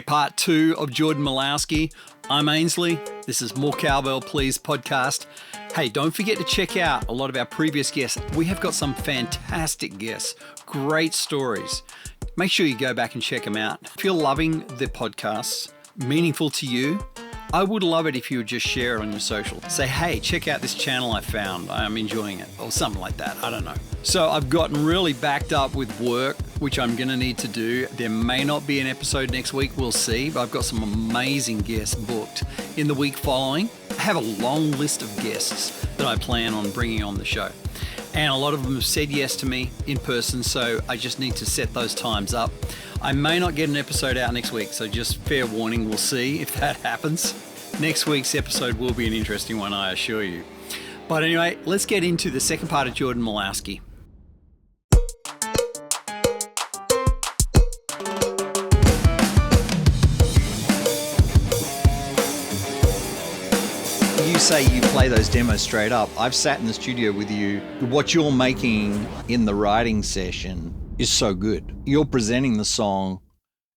Part 2 of Jordan Malowski. I'm Ainsley. This is More Cowbell Please podcast. Hey, don't forget to check out a lot of our previous guests. We have got some fantastic guests, great stories. Make sure you go back and check them out. If you're loving the podcasts, meaningful to you, I would love it if you would just share it on your social. Say, hey, check out this channel I found. I'm enjoying it, or something like that. I don't know. So I've gotten really backed up with work, which I'm going to need to do. There may not be an episode next week. We'll see. But I've got some amazing guests booked in the week following. I have a long list of guests that I plan on bringing on the show. And a lot of them have said yes to me in person, so I just need to set those times up. I may not get an episode out next week, so just fair warning, we'll see if that happens. Next week's episode will be an interesting one, I assure you. But anyway, let's get into the second part of Jordan Malowski. You say you play those demos straight up. I've sat in the studio with you. What you're making in the writing session is so good. You're presenting the song.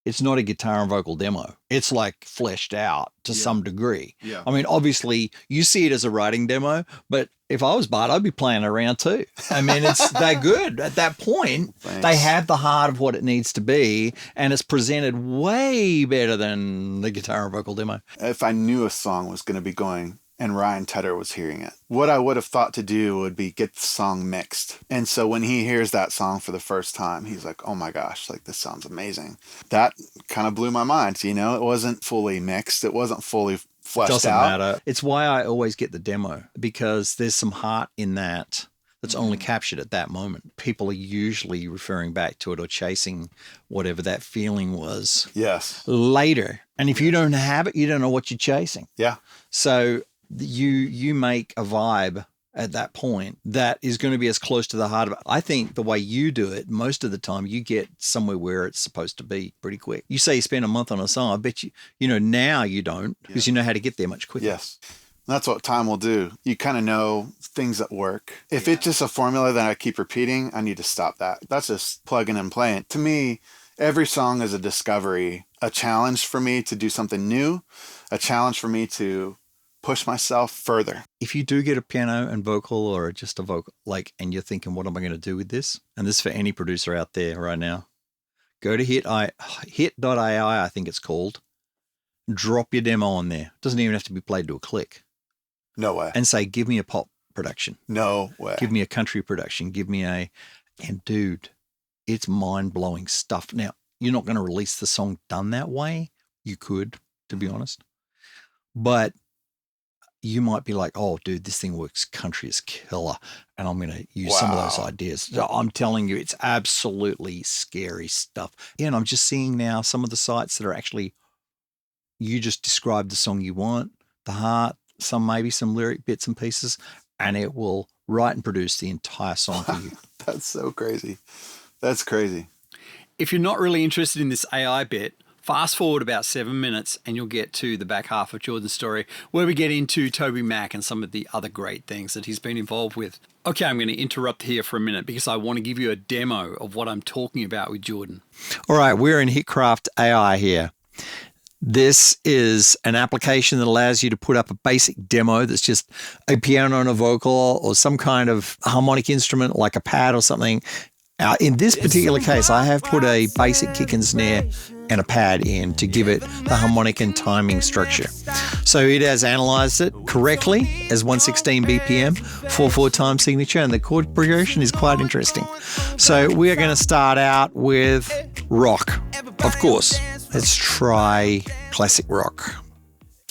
It's not a guitar and vocal demo. It's like fleshed out to some degree. Yeah. I mean, obviously you see it as a writing demo, but if I was Bart, I'd be playing around too. I mean, they're good at that point. Thanks. They have the heart of what it needs to be, and it's presented way better than the guitar and vocal demo. If I knew a song was going to be going and Ryan Tedder was hearing it, what I would have thought to do would be get the song mixed. And so when he hears that song for the first time, he's like, oh my gosh, like this sounds amazing. That kind of blew my mind. You know, it wasn't fully mixed. It wasn't fully fleshed out. Doesn't matter. It's why I always get the demo, because there's some heart in that that's only captured at that moment. People are usually referring back to it or chasing whatever that feeling was. Yes. Later. And if you don't have it, you don't know what you're chasing. Yeah. So you make a vibe at that point that is going to be as close to the heart of it. I think the way you do it, most of the time you get somewhere where it's supposed to be pretty quick. You say you spend a month on a song. I bet you know, now you don't, because you know how to get there much quicker. Yes. That's what time will do. You kind of know things that work. If it's just a formula that I keep repeating, I need to stop that. That's just plugging and playing. To me, every song is a discovery, a challenge for me to do something new, a challenge for me to push myself further. If you do get a piano and vocal, or just a vocal, and you're thinking, what am I going to do with this? And this is for any producer out there right now. Go to hit.ai, I think it's called. Drop your demo on there. It doesn't even have to be played to a click. No way. And say, give me a pop production. No way. Give me a country production. Give me and dude, it's mind-blowing stuff. Now, you're not going to release the song done that way. You could, to be honest. But you might be like, oh, dude, this thing works country is killer, and I'm going to use some of those ideas. So I'm telling you, it's absolutely scary stuff. Yeah, and I'm just seeing now some of the sites that are actually, you just describe the song you want, the heart, maybe some lyric bits and pieces, and it will write and produce the entire song for you. That's so crazy. That's crazy. If you're not really interested in this AI bit, fast forward about 7 minutes and you'll get to the back half of Jordan's story, where we get into Toby Mac and some of the other great things that he's been involved with. Okay, I'm going to interrupt here for a minute because I want to give you a demo of what I'm talking about with Jordan. All right, we're in Hitcraft AI here. This is an application that allows you to put up a basic demo that's just a piano and a vocal or some kind of harmonic instrument like a pad or something. In this particular case, I have put a basic kick and snare and a pad in to give it the harmonic and timing structure. So it has analyzed it correctly as 116 BPM, 4/4 time signature, and the chord progression is quite interesting. So we are going to start out with rock, of course. Let's try classic rock.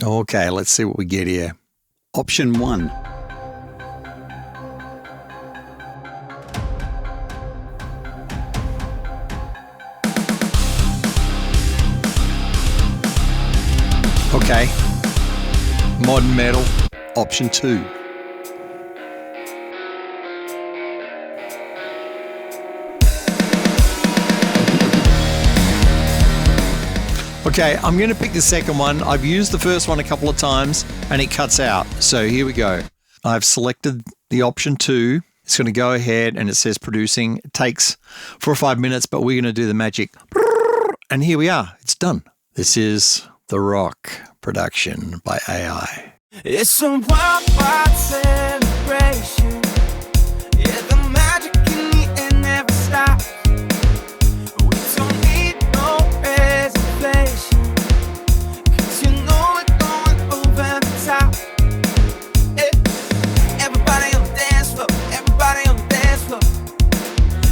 Okay, let's see what we get here. Option 1. Okay, modern metal, option 2. Okay, I'm going to pick the second one. I've used the first one a couple of times and it cuts out. So here we go. I've selected the option 2. It's going to go ahead and it says producing. It takes 4 or 5 minutes, but we're going to do the magic. And here we are. It's done. This is The Rock, production by AI. It's a wild, wild celebration. Yeah, the magic in the air never stops. We don't need no reservation, 'cause you know we're going over the top. Yeah. Everybody on the dance floor, everybody on the dance floor.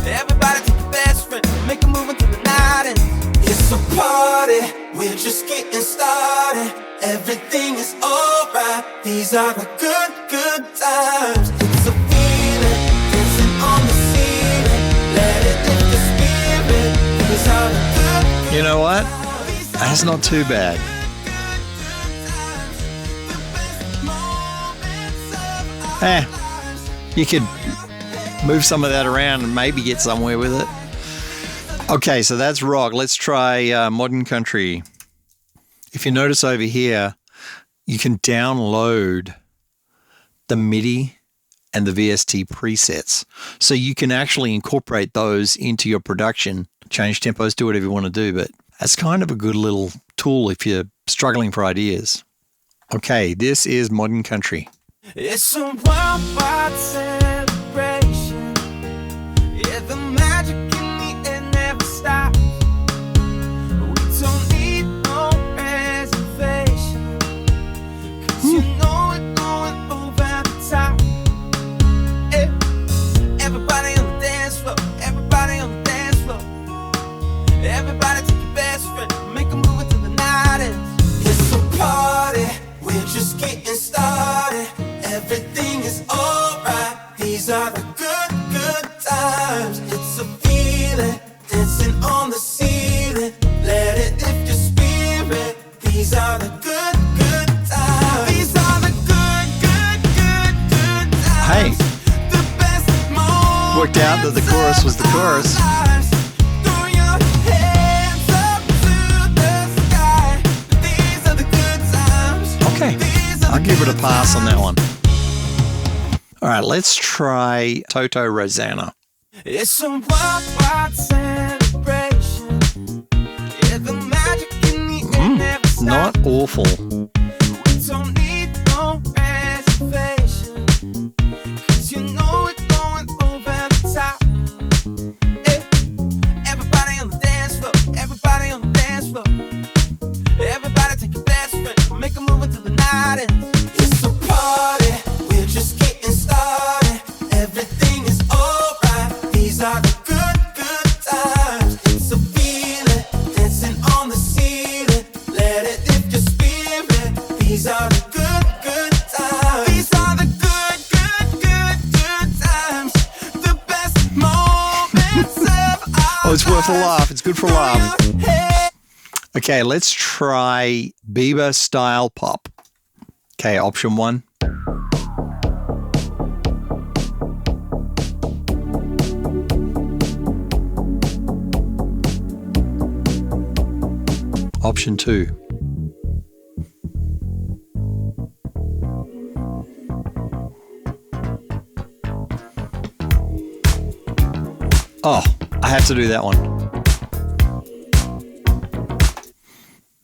Everybody take your best friend, make a move until the night ends. It's a party, we're just getting started. Everything is alright, these are the good, good times. It's a feeling, dancing on the ceiling. Let it lift the spirit, these are the good, good. You know what? That's not too bad. You could move some of that around and maybe get somewhere with it. Okay, so that's rock. Let's try modern country. If you notice over here, you can download the MIDI and the VST presets. So you can actually incorporate those into your production, change tempos, do whatever you want to do. But that's kind of a good little tool if you're struggling for ideas. Okay, this is modern country. It's a wild, wild celebration. Yeah, the magic in the air never stops. We don't need no reservation, 'cause you know we're going over the top. Yeah. Everybody on the dance floor, everybody on the dance floor. Everybody take your best friend, make a move until the night ends. It's a party, we're just getting started. Everything is alright, these are the good, good times. It's a feeling, dancing on the ceiling. Let it lift your spirit, these are the good, good times. These are the good, good, good, good times. Hey, The best moments worked out that the chorus was the chorus. of our lives. Throw your hands up to the sky. These are the good times. Okay, These are I'll the give it a good pass on that times. one. All right, let's try Toto Rosanna. It's a wild, wild celebration. Yeah, the magic in the air never stops. Not awful. We don't need no reservation, 'cause you know we're going over the top. Yeah. Everybody on the dance floor, everybody on the dance floor. Everybody take your best friend, make a move until the night ends. It's a party, we're just getting started. Everything is alright, these are the good, good times. It's a feeling, dancing on the ceiling. Let it lift your spirit, these are the good, good times. These are the good, good, good, good times. The best moments of our Oh, it's worth a laugh. It's good for a laugh. lives. Okay, let's try Bieber style pop. Okay, option 1. Option 2. Oh, I have to do that one.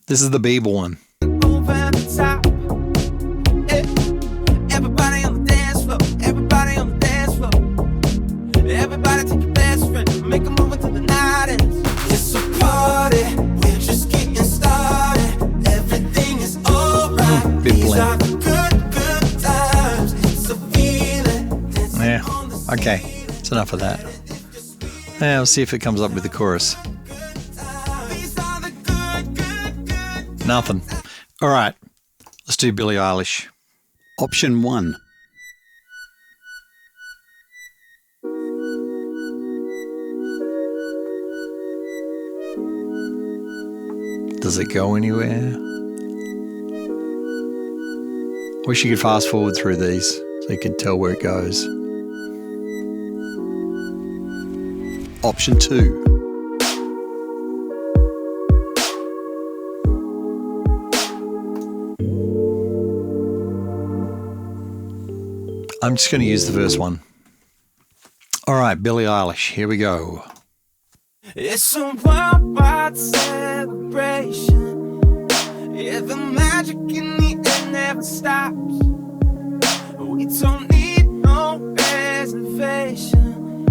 This is the Bieber one. Over the top. Yeah. Everybody on the dance floor, everybody on the dance floor. Everybody take your best friend, make a move until the night ends. It's a party, we're just getting started. Everything is alright. Bit These bland. are the good, good times. It's a feeling. dancing Yeah, on the okay, ceiling. it's enough of that. Yeah, we'll see if it comes up with the chorus. These are the good, good, good. Nothing. All right, let's do Billie Eilish. Option 1. Does it go anywhere? Wish you could fast forward through these so you could tell where it goes. Option 2. I'm just going to use the first one. All right, Billie Eilish, here we go. It's a wild, wild celebration. magic in the air never stops. We don't need no reservation,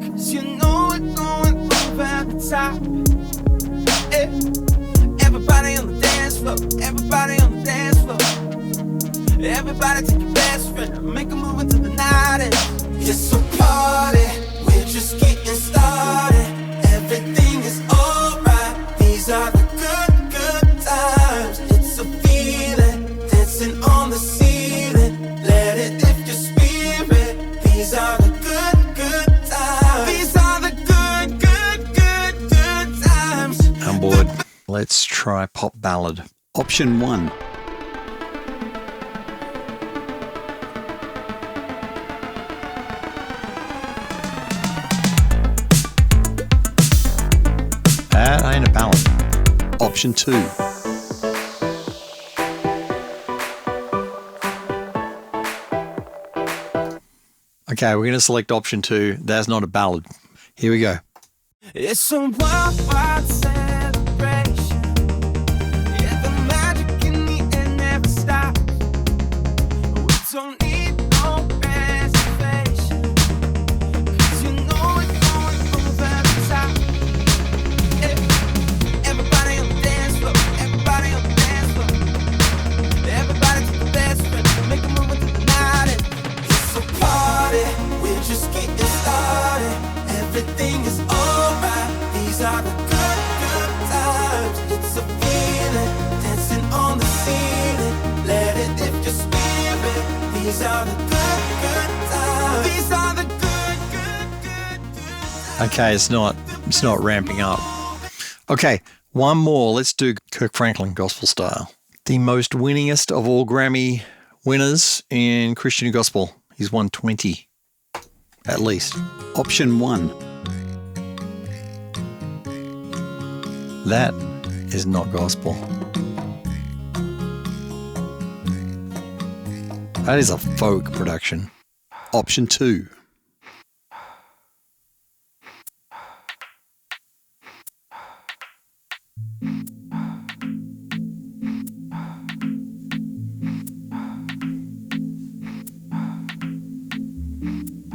'cause you know we're going over the top. Yeah. Everybody on the dance floor, everybody on the dance floor. Everybody take your best friend, make a move into the night. It's a party, we're just getting started. Everything is alright, these are the good, good times. It's a feeling, dancing on the ceiling. Let it lift your spirit. These are the good, good times. These are the good, good, good, good times. I'm bored. Let's try pop ballad. Option 1. That ain't a ballad. Option 2. Okay, we're going to select option 2. That's not a ballad. Here we go. It's a worldwide celebration. Yeah, the magic in the air never stops. We don't need no reservation, 'cause you know we're going over the top. Yeah. Everybody on the dance floor, everybody on the dance floor. Everybody take the best friend, make a move into the night. It's a party, we're just getting started. Everything is alright. These are the good, good times. It's a feeling, dancing on the ceiling. Let it lift your spirit. These are the good, good times. These are the good, good, good, good times. Okay, it's not ramping up. Okay, one more. Let's do Kirk Franklin gospel style. The most winningest of all Grammy winners in Christian gospel. He's won 20, at least. Option 1. That is not gospel. That is a folk production. Option 2.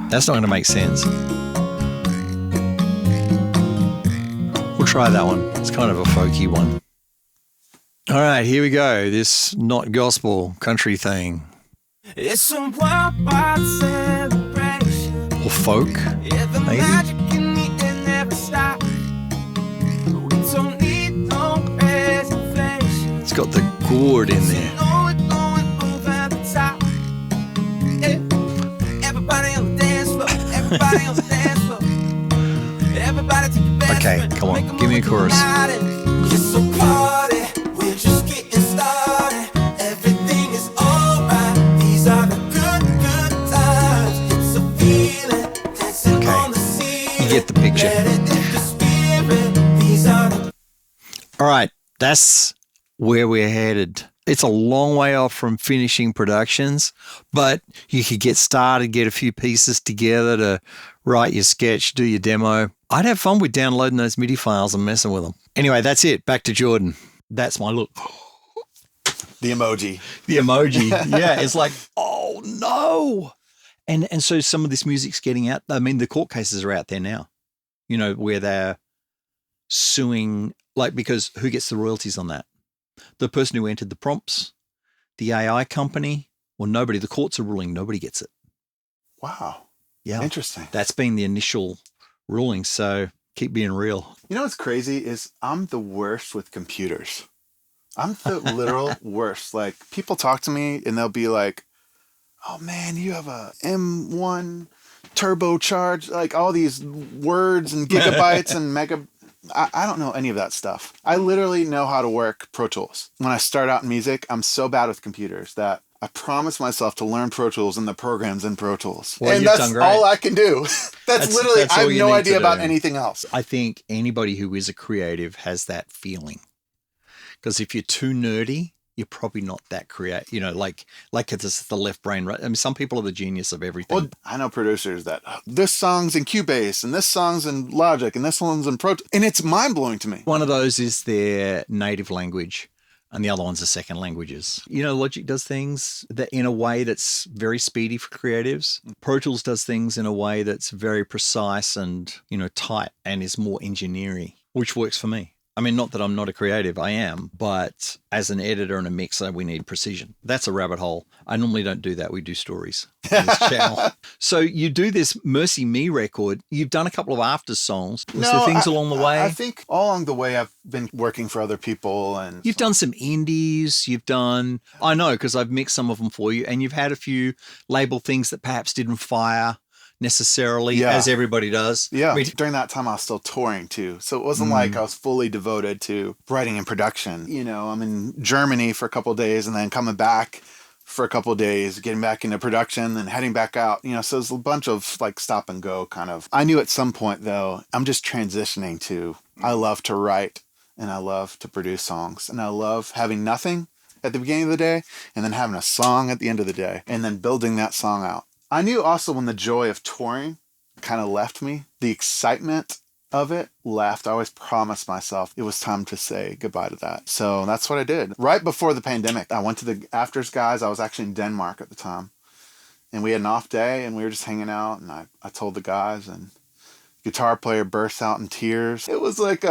That's not going to make sense. We'll try that one. It's kind of a folky one. All right, here we go. This not gospel country thing. It's a worldwide celebration. Or folk, Yeah, the maybe? magic in the air never stops. We don't need no reservation. It's got the gourd in there. know we're going over the top. Yeah. Everybody on the dance floor, everybody on the dance floor. Everybody take your best Okay, friend, come on, make give me a move chorus. tonight. It's a party, we're just getting started. Everything is alright. These are the good, good times. It's a feeling, dancing Okay, on the ceiling. you get the picture. Let it lift your spirit. These are the All right, that's where we're headed. It's a long way off from finishing productions, but you could get started, get a few pieces together to write your sketch, do your demo. I'd have fun with downloading those MIDI files and messing with them. Anyway, that's it. Back to Jordan. That's my look. The emoji. The emoji. Yeah, it's like, oh no. And so some of this music's getting out. I mean, the court cases are out there now, you know, where they're suing, like, because who gets the royalties on that? The person who entered the prompts, the AI company, well, nobody. The courts are ruling nobody gets it. Wow. Yeah. Interesting. That's been the initial ruling. So keep being real. You know what's crazy is I'm the worst with computers. I'm the literal worst. Like, people talk to me and they'll be like, oh man, you have a M1 turbocharged, like all these words and gigabytes and mega. I don't know any of that stuff. I literally know how to work Pro Tools. When I start out in music, I'm so bad with computers that I promised myself to learn Pro Tools and the programs in Pro Tools. Well, and you've that's done great. all I can do. That's literally, that's I all have you no need idea to about do. anything else. I think anybody who is a creative has that feeling. Because if you're too nerdy, you're probably not that creative. You know, like it's the left brain. Right? I mean, some people are the genius of everything. Well, I know producers that this song's in Cubase and this song's in Logic and this one's in Pro, and it's mind blowing to me. One of those is their native language. and the other ones are second languages. You know, Logic does things that in a way that's very speedy for creatives. Pro Tools does things in a way that's very precise and, you know, tight and is more engineering, which works for me. I mean, not that I'm not a creative, I am, but as an editor and a mixer, we need precision. That's a rabbit hole. I normally don't do that. We do stories on this channel. So you do this Mercy Me record. You've done a couple of after songs. Was there things along the way? I think all along the way I've been working for other people. And you've done some indies. You've done, I know, because I've mixed some of them for you, and you've had a few label things that perhaps didn't fire necessarily, as everybody does. Yeah. During that time, I was still touring too. So it wasn't like I was fully devoted to writing and production. You know, I'm in Germany for a couple of days and then coming back for a couple of days, getting back into production and heading back out. You know, so it's a bunch of like stop and go kind of. I knew at some point though, I'm just transitioning to, I love to write and I love to produce songs and I love having nothing at the beginning of the day and then having a song at the end of the day and then building that song out. I knew also when the joy of touring kind of left me, the excitement of it left. I always promised myself it was time to say goodbye to that. So that's what I did. Right before the pandemic, I went to the Afters guys. I was actually in Denmark at the time. And we had an off day and we were just hanging out. And I told the guys, and the guitar player burst out in tears. It was like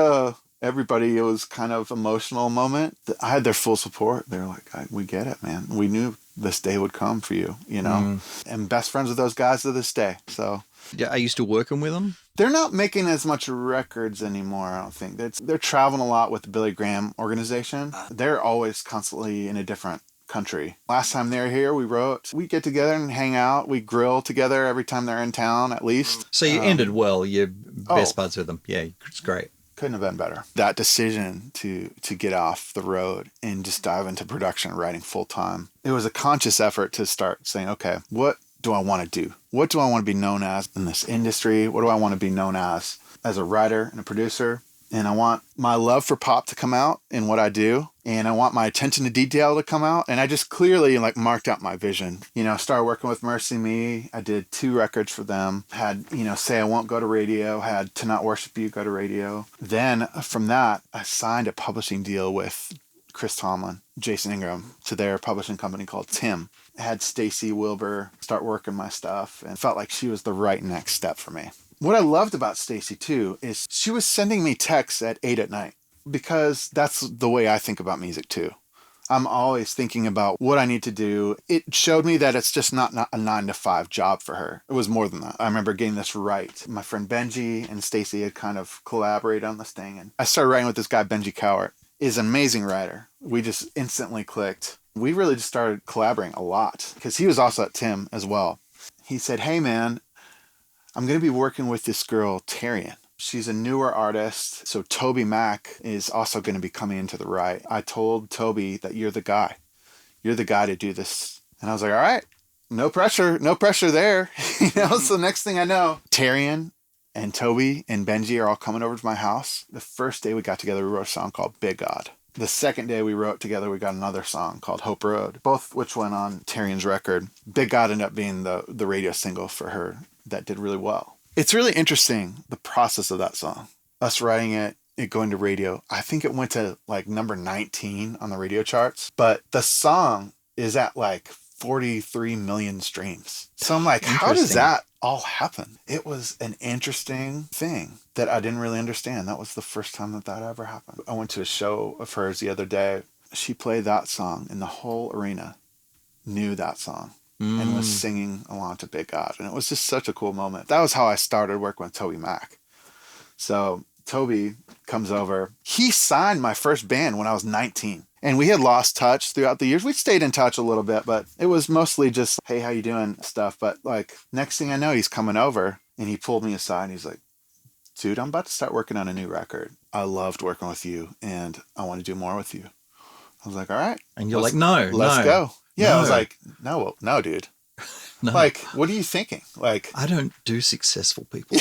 everybody, it was kind of emotional moment. I had their full support. They were like, we get it, man. We knew this day would come for you, you know, and best friends with those guys to this day. So yeah, are you still working with them? They're not making as much records anymore, I don't think. They're traveling a lot with the Billy Graham organization. They're always constantly in a different country. Last time they were here, we get together and hang out. We grill together every time they're in town, at least. So you ended well. You're best buds with them. Yeah, it's great. Couldn't have been better. That decision to get off the road and just dive into production, writing full time. It was a conscious effort to start saying, okay, what do I want to do? What do I want to be known as in this industry? What do I want to be known as a writer and a producer? And I want my love for pop to come out in what I do. And I want my attention to detail to come out. And I just clearly marked out my vision. You know, started working with Mercy Me. I did 2 records for them. Had, Say I Won't Go to Radio. Had To Not Worship You go to radio. Then from that, I signed a publishing deal with Chris Tomlin, Jason Ingram, to their publishing company called Tim. I had Stacy Wilbur start working my stuff and felt like she was the right next step for me. What I loved about Stacy too is she was sending me texts at 8 at night, because that's the way I think about music too. I'm always thinking about what I need to do. It showed me that it's just not a 9-to-5 job for her. It was more than that. I remember getting this right. My friend Benji and Stacy had kind of collaborated on this thing. And I started writing with this guy, Benji Cowart. He's an amazing writer. We just instantly clicked. We really just started collaborating a lot because he was also at Tim as well. He said, hey man, I'm going to be working with this girl, Terrian. She's a newer artist, so Toby Mac is also going to be coming into the right. I told Toby that you're the guy. You're the guy to do this. And I was like, all right, no pressure there. So the next thing I know, Terrian and Toby and Benji are all coming over to my house. The first day we got together, we wrote a song called Big God. The second day we wrote together, we got another song called Hope Road, both which went on Terrian's record. Big God ended up being the radio single for her that did really well. It's really interesting, the process of that song. Us writing it going to radio. I think it went to number 19 on the radio charts, but the song is at 43 million streams. So I'm like, how does that all happen? It was an interesting thing that I didn't really understand. That was the first time that ever happened. I went to a show of hers the other day. She played that song and the whole arena knew that song. And was singing along to Big God. And it was just such a cool moment. That was how I started working with Toby Mac. So Toby comes over. He signed my first band when I was 19. And we had lost touch throughout the years. We stayed in touch a little bit, but it was mostly just, hey, how you doing stuff. But next thing I know, he's coming over and he pulled me aside and he's like, dude, I'm about to start working on a new record. I loved working with you and I want to do more with you. I was like, all right. And you're like, no, let's go. Yeah, no. I was like, no, dude. No. What are you thinking? I don't do successful people.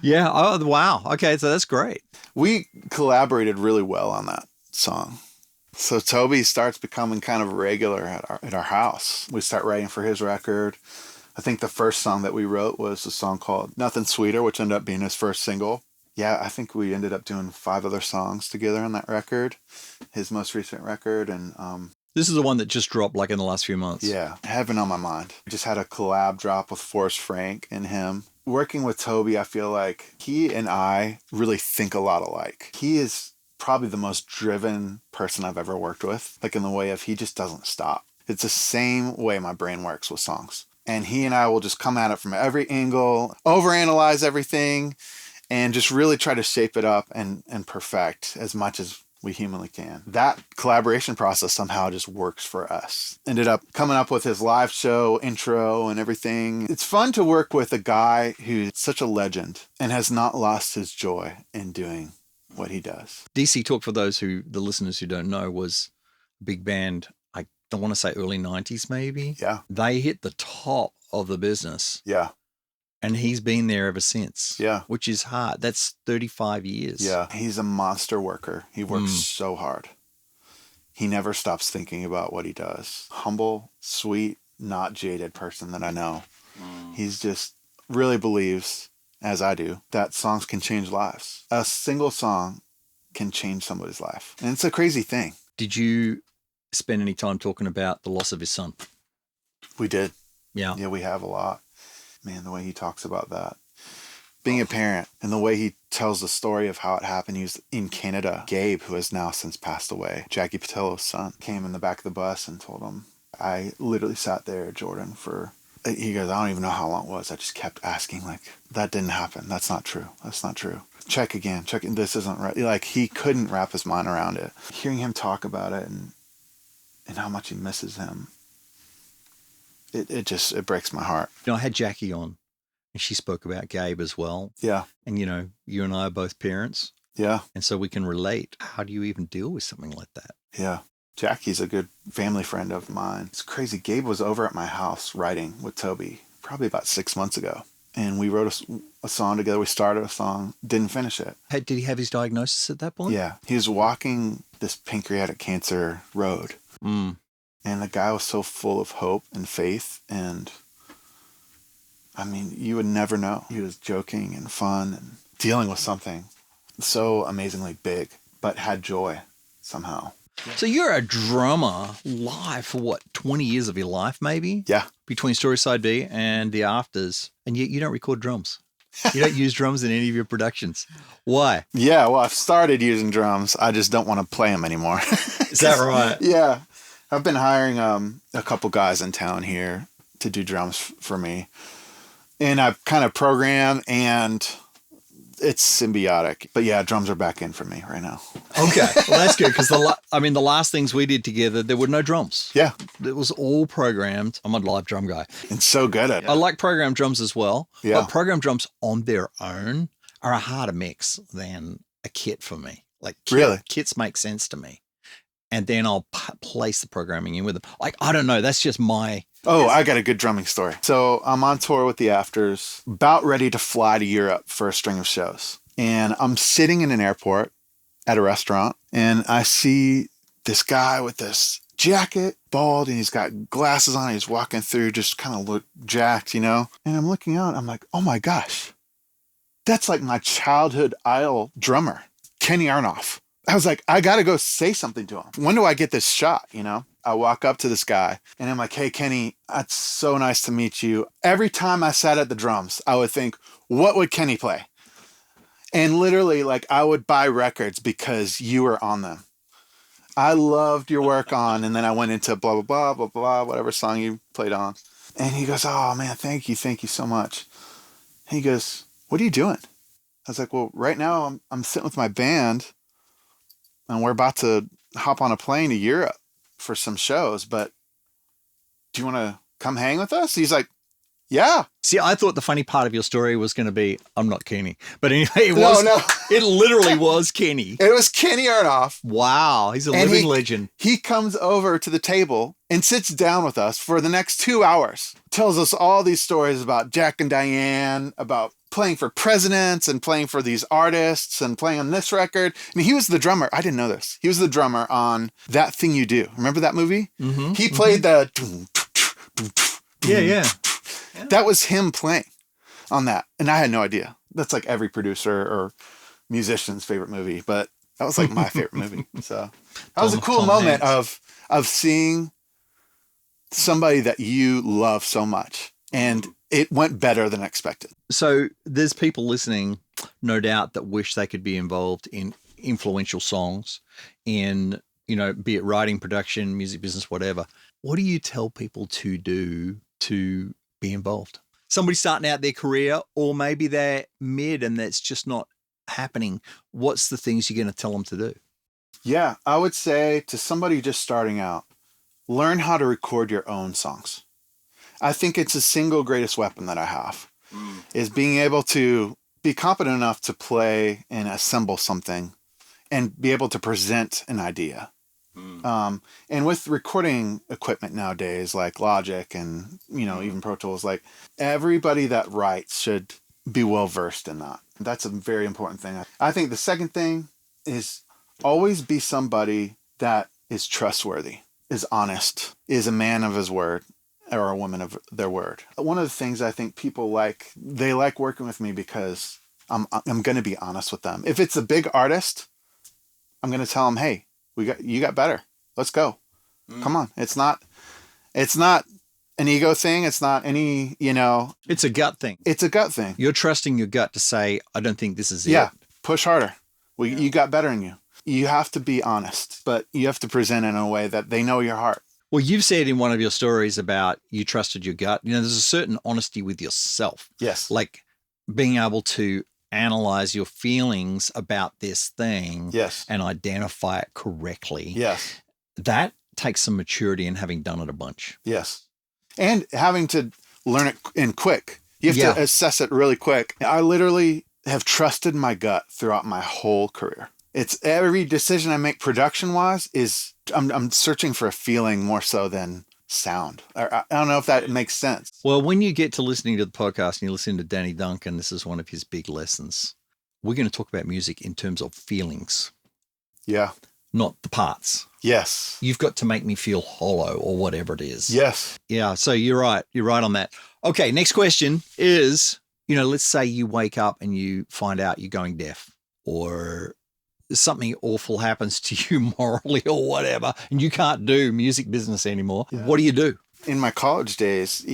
Yeah. Oh, wow. Okay, so that's great. We collaborated really well on that song. So Toby starts becoming kind of regular at our house. We start writing for his record. I think the first song that we wrote was a song called Nothing Sweeter, which ended up being his first single. Yeah, I think we ended up doing 5 other songs together on that record, his most recent record. And This is the one that just dropped like in the last few months. yeah, Heaven on My Mind. Just had a collab drop with Forrest Frank and him. Working with Toby, I feel like he and I really think a lot alike. He is probably the most driven person I've ever worked with, like in the way of he just doesn't stop. It's the same way my brain works with songs. And he and I will just come at it from every angle, overanalyze everything, and just really try to shape it up and perfect as much as we humanly can. That collaboration process somehow just works for us. Ended up coming up with his live show intro and everything. It's fun to work with a guy who's such a legend and has not lost his joy in doing what he does. DC Talk, for those the listeners who don't know, was a big band. I don't want to say early 90s maybe. Yeah. They hit the top of the business. Yeah. And he's been there ever since. Yeah. Which is hard. That's 35 years. Yeah. He's a monster worker. He works so hard. He never stops thinking about what he does. Humble, sweet, not jaded person that I know. He's just really believes, as I do, that songs can change lives. A single song can change somebody's life. And it's a crazy thing. Did you spend any time talking about the loss of his son? We did. Yeah. Yeah, we have a lot. Man, the way he talks about that. Being a parent and the way he tells the story of how it happened. He was in Canada. Gabe, who has now since passed away, Jackie Patello's son, came in the back of the bus and told him, I literally sat there, Jordan, he goes, I don't even know how long it was. I just kept asking, like, that didn't happen. That's not true. That's not true. Check again. This isn't right. Like, he couldn't wrap his mind around it. Hearing him talk about it and how much he misses him, it breaks my heart. I had Jackie on and she spoke about Gabe as well. Yeah. And, you and I are both parents. Yeah. And so we can relate. How do you even deal with something like that? Yeah. Jackie's a good family friend of mine. It's crazy. Gabe was over at my house writing with Toby probably about 6 months ago. And we wrote a song together. We started a song, didn't finish it. Did he have his diagnosis at that point? Yeah. He was walking this pancreatic cancer road. And the guy was so full of hope and faith. And I mean, you would never know. He was joking and fun and dealing with something so amazingly big, but had joy somehow. So you're a drummer live for 20 years of your life, maybe? Yeah. Between Story Side B and The Afters. And yet you don't record drums. You don't use drums in any of your productions. Why? Yeah, well, I've started using drums. I just don't want to play them anymore. Is that right? Yeah. I've been hiring a couple guys in town here to do drums for me. And I've kind of programmed and it's symbiotic. But yeah, drums are back in for me right now. Okay. Well, that's good because the last things we did together, there were no drums. Yeah. It was all programmed. I'm a live drum guy. And so good at it. I like programmed drums as well. Yeah. But programmed drums on their own are a harder mix than a kit for me. Really? Kits make sense to me. And then I'll place the programming in with them. I don't know. That's just my... Oh, I got a good drumming story. So I'm on tour with the Afters, about ready to fly to Europe for a string of shows. And I'm sitting in an airport at a restaurant, and I see this guy with this jacket, bald, and he's got glasses on. He's walking through, just kind of look jacked, And I'm looking out, I'm like, oh my gosh, that's like my childhood idol drummer, Kenny Arrinov. I was like, I got to go say something to him. When do I get this shot, I walk up to this guy and I'm like, hey, Kenny, it's so nice to meet you. Every time I sat at the drums, I would think, what would Kenny play? And literally, I would buy records because you were on them. I loved your work on, and then I went into blah, blah, blah, blah, blah, whatever song you played on. And he goes, oh, man, thank you so much. And he goes, what are you doing? I was like, well, right now I'm sitting with my band, and we're about to hop on a plane to Europe for some shows, but do you want to come hang with us? He's like, yeah. See, I thought the funny part of your story was going to be, I'm not Kenny. But anyway, it literally was Kenny. It was Kenny Arrinov. Wow. He's a living legend. He comes over to the table and sits down with us for the next 2 hours. Tells us all these stories about Jack and Diane, about playing for presidents and playing for these artists and playing on this record. And he was the drummer. I didn't know this. He was the drummer on That Thing You Do. Remember that movie? Mm-hmm. He played the... Yeah. That was him playing on that. And I had no idea. That's like every producer or musician's favorite movie, but that was like my favorite movie. So that was a cool Tom moment Hanks. of seeing somebody that you love so much, and it went better than expected. So there's people listening, no doubt, that wish they could be involved in influential songs, in, be it writing, production, music business, whatever. What do you tell people to do to be involved? Somebody starting out their career, or maybe they're mid and that's just not happening. What's the things you're going to tell them to do? Yeah, I would say to somebody just starting out, learn how to record your own songs. I think it's the single greatest weapon that I have, is being able to be competent enough to play and assemble something and be able to present an idea. And with recording equipment nowadays, like Logic and, even Pro Tools, like everybody that writes should be well versed in that. That's a very important thing. I think the second thing is always be somebody that is trustworthy, is honest, is a man of his word or a woman of their word. One of the things I think people they like working with me because I'm going to be honest with them. If it's a big artist, I'm going to tell them, hey, you got better. Let's go. Come on. It's not an ego thing. It's not any, It's a gut thing. It's a gut thing. You're trusting your gut to say, I don't think this is it. Yeah. Push harder. You got better in you. You have to be honest, but you have to present in a way that they know your heart. Well, you've said in one of your stories about you trusted your gut. There's a certain honesty with yourself. Yes. Like being able to analyze your feelings about this thing. Yes. And identify it correctly. Yes. That takes some maturity in having done it a bunch. Yes. And having to learn it in quick. You have to assess it really quick. I literally have trusted my gut throughout my whole career. It's every decision I make production wise is I'm searching for a feeling more so than sound. I don't know if that makes sense. Well, when you get to listening to the podcast and you listen to Danny Duncan, this is one of his big lessons. We're going to talk about music in terms of feelings. Yeah. Not the parts. Yes. You've got to make me feel hollow or whatever it is. Yes. Yeah. So you're right. You're right on that. Okay. Next question is, let's say you wake up and you find out you're going deaf, or something awful happens to you morally or whatever, and you can't do music business anymore. Yeah. What do you do? In my college days,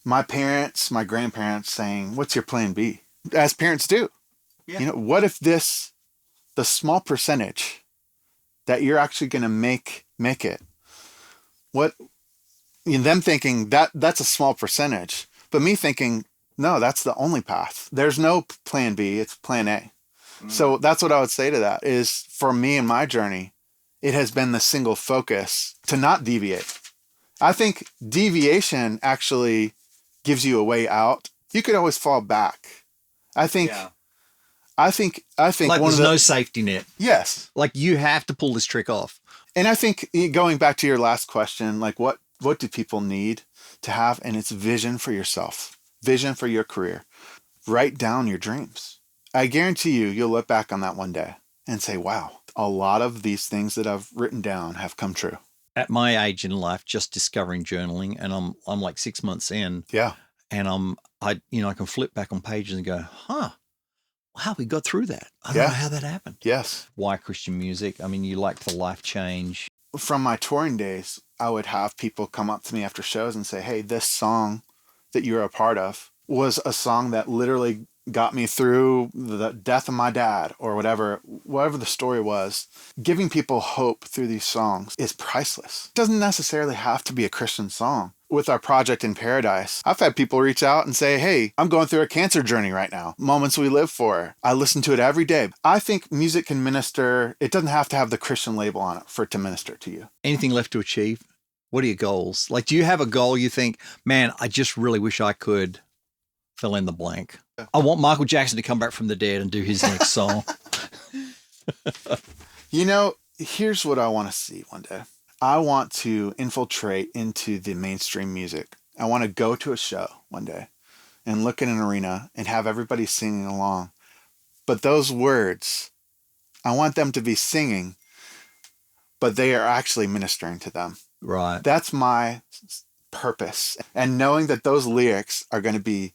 my parents, my grandparents saying, what's your plan B? As parents do. Yeah. What if the small percentage that you're actually going to make it, them thinking that's a small percentage, but me thinking, no, that's the only path. There's no plan B, it's plan A. So that's what I would say to that is, for me and my journey, it has been the single focus to not deviate. I think deviation actually gives you a way out. You could always fall back. I think like there's no safety net. Yes. Like you have to pull this trick off. And I think going back to your last question, like what do people need to have? And it's vision for yourself, vision for your career. Write down your dreams. I guarantee you'll look back on that one day and say, wow, a lot of these things that I've written down have come true. At my age in life, just discovering journaling, and I'm like 6 months in. Yeah. And I can flip back on pages and go, wow, we got through that. I don't know how that happened. Yes. Why Christian music? I mean, you liked the life change. From my touring days, I would have people come up to me after shows and say, hey, this song that you're a part of was a song that literally got me through the death of my dad, or whatever the story was. Giving people hope through these songs is priceless. It doesn't necessarily have to be a Christian song. With our project in Paradise, I've had people reach out and say, hey, I'm going through a cancer journey right now. Moments We Live For. I listen to it every day. I think music can minister. It doesn't have to have the Christian label on it for it to minister to you. Anything left to achieve? What are your goals? Like, do you have a goal you think, man, I just really wish I could fill in the blank? I want Michael Jackson to come back from the dead and do his next song. Here's what I want to see one day. I want to infiltrate into the mainstream music. I want to go to a show one day and look in an arena and have everybody singing along. But those words, I want them to be singing, but they are actually ministering to them. Right. That's my purpose. And knowing that those lyrics are going to be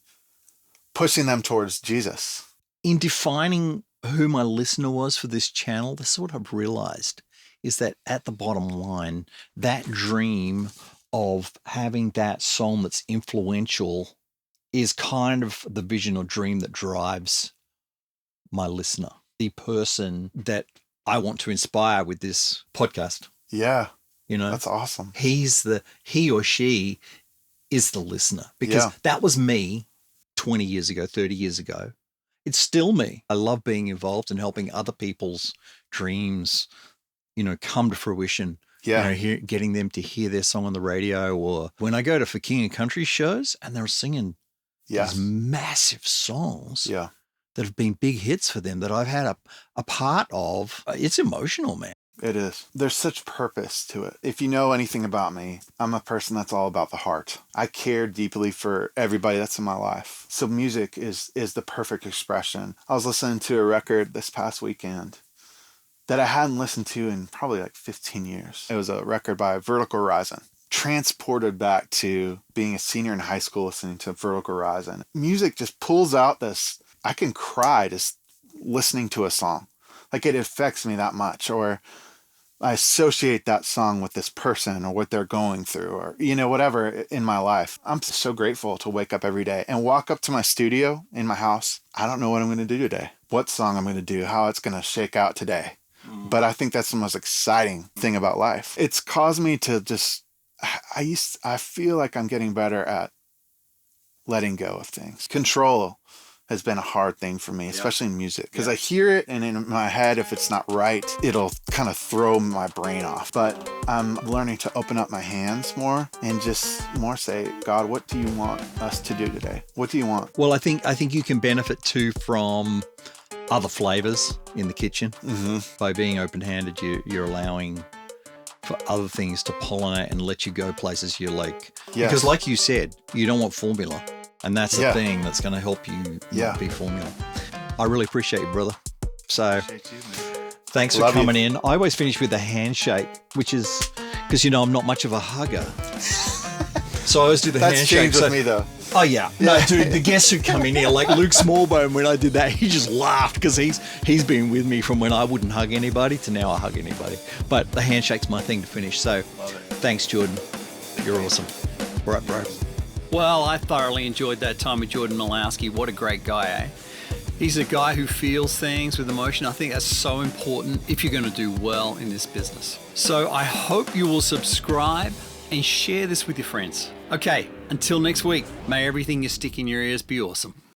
pushing them towards Jesus. in defining who my listener was for this channel, this is what I've realized is that at the bottom line, that dream of having that song that's influential is kind of the vision or dream that drives my listener, the person that I want to inspire with this podcast. Yeah. You know, That's awesome. He or she is the listener, because that was me 20 years ago, 30 years ago. It's still me. I love being involved and helping other people's dreams, come to fruition. Yeah. Getting them to hear their song on the radio, or when I go to For King and Country shows and they're singing these massive songs that have been big hits for them that I've had a part of. It's emotional, man. It is. There's such purpose to it. If you know anything about me, I'm a person that's all about the heart. I care deeply for everybody that's in my life. So music is the perfect expression. I was listening to a record this past weekend that I hadn't listened to in probably like 15 years. It was a record by Vertical Horizon. Transported back to being a senior in high school listening to Vertical Horizon. Music just pulls out this, I can cry just listening to a song. Like it affects me that much, or I associate that song with this person or what they're going through, or, whatever in my life. I'm so grateful to wake up every day and walk up to my studio in my house. I don't know what I'm going to do today, what song I'm going to do, how it's going to shake out today. But I think that's the most exciting thing about life. It's caused me to just, I feel like I'm getting better at letting go of things. Control has been a hard thing for me, especially in music, because I hear it and in my head, if it's not right, it'll kind of throw my brain off. But I'm learning to open up my hands more and just more say, God, what do you want us to do today? What do you want? Well, I think you can benefit too from other flavors in the kitchen. By being open-handed, you're allowing for other things to pollinate and let you go places you like. Because like you said, you don't want formula. And that's the thing that's going to help you not be formula. I really appreciate you, brother. So thanks for coming in. I always finish with a handshake, which is because, I'm not much of a hugger. So I always do the handshake. That's changed with me, though. Oh, yeah. No, dude, the guests who come in here, like Luke Smallbone, when I did that, he just laughed because he's been with me from when I wouldn't hug anybody to now I hug anybody. But the handshake's my thing to finish. So thanks, Jordan. You're awesome. Right, bro. Well, I thoroughly enjoyed that time with Jordan Malowski. What a great guy, eh? He's a guy who feels things with emotion. I think that's so important if you're going to do well in this business. So I hope you will subscribe and share this with your friends. Okay, until next week, may everything you stick in your ears be awesome.